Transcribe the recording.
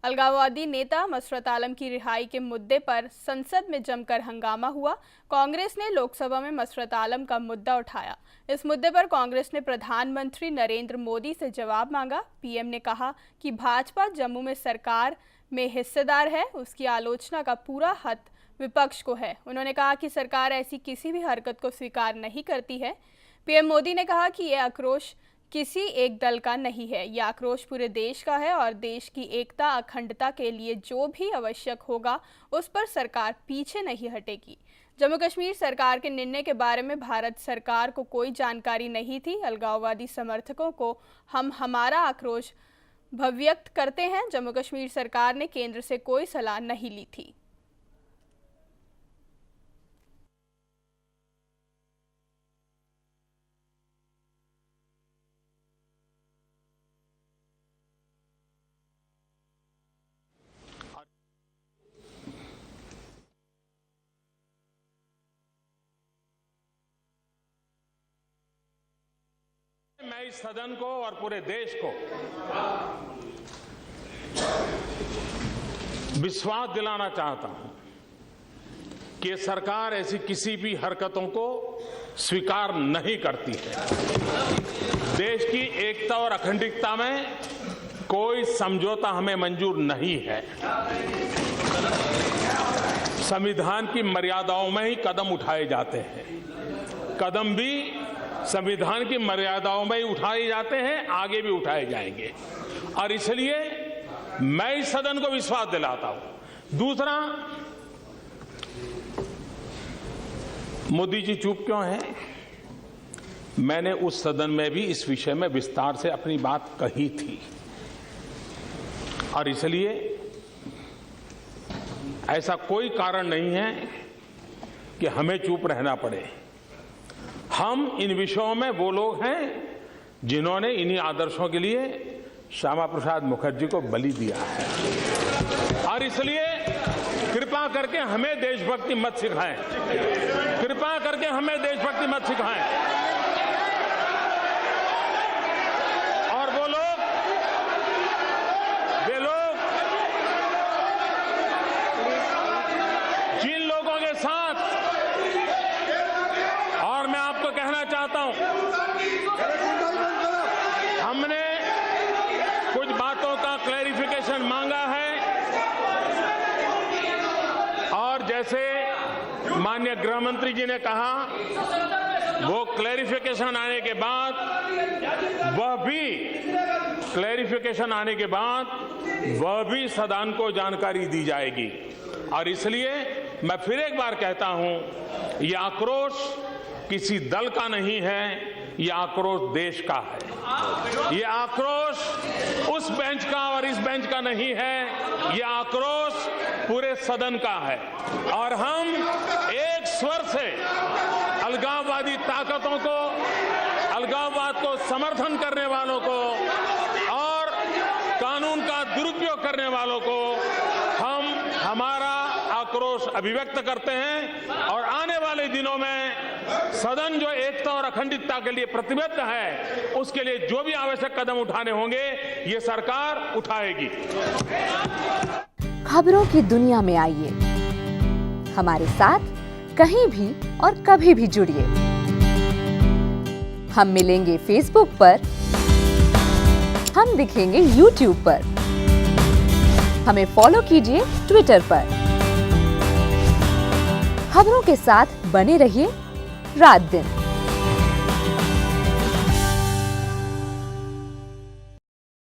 अलगाववादी नेता मसरत आलम की रिहाई के मुद्दे पर संसद में जमकर हंगामा हुआ। कांग्रेस ने लोकसभा में मसरत आलम का मुद्दा उठाया। इस मुद्दे पर कांग्रेस ने प्रधानमंत्री नरेंद्र मोदी से जवाब मांगा। पीएम ने कहा कि भाजपा जम्मू में सरकार में हिस्सेदार है, उसकी आलोचना का पूरा हक विपक्ष को है। उन्होंने कहा कि सरकार ऐसी किसी भी हरकत को स्वीकार नहीं करती है। पीएम मोदी ने कहा कि यह आक्रोश किसी एक दल का नहीं है, यह आक्रोश पूरे देश का है और देश की एकता अखंडता के लिए जो भी आवश्यक होगा उस पर सरकार पीछे नहीं हटेगी। जम्मू कश्मीर सरकार के निर्णय के बारे में भारत सरकार को कोई जानकारी नहीं थी। अलगाववादी समर्थकों को हम हमारा आक्रोश अभिव्यक्त करते हैं। जम्मू कश्मीर सरकार ने केंद्र से कोई सलाह नहीं ली थी। मैं इस सदन को और पूरे देश को विश्वास दिलाना चाहता हूं कि सरकार ऐसी किसी भी हरकतों को स्वीकार नहीं करती है। देश की एकता और अखंडता में कोई समझौता हमें मंजूर नहीं है। संविधान की मर्यादाओं में ही कदम उठाए जाते हैं। कदम भी संविधान की मर्यादाओं में ही उठाए जाते हैं, आगे भी उठाए जाएंगे। और इसलिए मैं इस सदन को विश्वास दिलाता हूं। दूसरा, मोदी जी चुप क्यों हैं? मैंने उस सदन में भी इस विषय में विस्तार से अपनी बात कही थी और इसलिए ऐसा कोई कारण नहीं है कि हमें चुप रहना पड़े। हम इन विषयों में वो लोग हैं जिन्होंने इन्हीं आदर्शों के लिए श्यामा प्रसाद मुखर्जी को बलि दिया है और इसलिए कृपा करके हमें देशभक्ति मत सिखाएं। कृपा करके हमें देशभक्ति मत सिखाएं। और वो लोग जिन लोगों के साथ, और मैं आपको कहना चाहता हूं, हमने कुछ बातों का क्लैरिफिकेशन मांगा है और जैसे माननीय गृह मंत्री जी ने कहा, वो क्लैरिफिकेशन आने के बाद, वह भी सदन को जानकारी दी जाएगी। और इसलिए मैं फिर एक बार कहता हूं, यह आक्रोश किसी दल का नहीं है, यह आक्रोश देश का है। यह आक्रोश उस बेंच का और इस बेंच का नहीं है, यह आक्रोश पूरे सदन का है। और हम एक स्वर से अलगाववादी ताकतों को, अलगाववाद को समर्थन करने वालों को और कानून का दुरुपयोग करने वालों को हम हमारा आक्रोश अभिव्यक्त करते हैं। और आने वाले दिनों में सदन जो एकता और अखंडता के लिए प्रतिबद्ध है, उसके लिए जो भी आवश्यक कदम उठाने होंगे, ये सरकार उठाएगी। खबरों की दुनिया में आइए, हमारे साथ कहीं भी और कभी भी जुड़िए। हम मिलेंगे फेसबुक पर, हम दिखेंगे यूट्यूब पर, हमें फॉलो कीजिए ट्विटर पर। खबरों के साथ बने रहिए रात दिन।